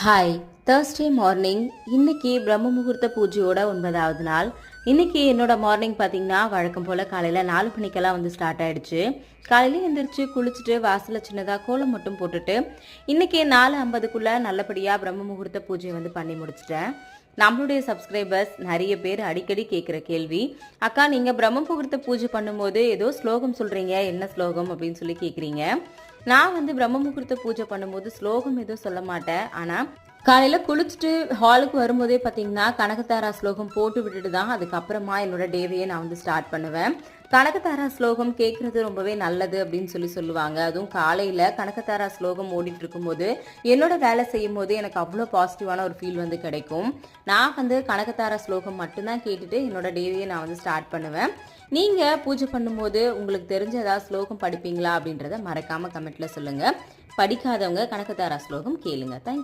Hi, Thursday morning. இன்னைக்கு பிரம்ம முகூர்த்த பூஜையோட 9வது நாள். இன்னைக்கு என்னோட மார்னிங் பார்த்தீங்கன்னா வழக்கம் போல் காலையில் 4 மணிக்கெல்லாம் ஸ்டார்ட் ஆயிடுச்சு. காலையில் எழுந்திரிச்சு குளிச்சுட்டு வாசலில் சின்னதாக கோலம் மட்டும் போட்டுட்டு இன்னைக்கு 4:50க்குள்ளே நல்லபடியாக பிரம்ம முகூர்த்த பூஜை பண்ணி முடிச்சிட்டேன். நம்மளுடைய சப்ஸ்கிரைபர்ஸ் நிறைய பேர் அடிக்கடி கேட்குற கேள்வி, அக்கா நீங்கள் பிரம்ம முகூர்த்த பூஜை பண்ணும்போது ஏதோ ஸ்லோகம் சொல்கிறீங்க, என்ன ஸ்லோகம் அப்படின்னு சொல்லி கேட்குறீங்க. நான் பிரம்ம முகூர்த்த பூஜை பண்ணும்போது ஸ்லோகம் எதுவும் சொல்ல மாட்டேன். ஆனால் காலையில் குளிச்சுட்டு ஹாலுக்கு வரும்போதே பார்த்தீங்கன்னா கனகதாரா ஸ்லோகம் போட்டு விட்டுட்டு தான் அதுக்கப்புறமா என்னோட டேவையே நான் ஸ்டார்ட் பண்ணுவேன். கனகதாரா ஸ்லோகம் கேட்குறது ரொம்பவே நல்லது அப்படின்னு சொல்லுவாங்க. அதுவும் காலையில் கனகதாரா ஸ்லோகம் ஓடிட்டு இருக்கும்போது என்னோட வேலை செய்யும் போது எனக்கு அவ்வளோ பாசிட்டிவான ஒரு ஃபீல் கிடைக்கும். நான் கனகதாரா ஸ்லோகம் மட்டும்தான் கேட்டுட்டு என்னோட டேவையே நான் ஸ்டார்ட் பண்ணுவேன். நீங்கள் பூஜை பண்ணும்போது உங்களுக்கு தெரிஞ்ச ஏதாவது ஸ்லோகம் படிப்பீங்களா அப்படின்றத மறக்காமல் கமெண்ட்டில் சொல்லுங்கள். படிக்காதவங்க கனகதாரா ஸ்லோகம் கேளுங்க. தேங்க்யூ.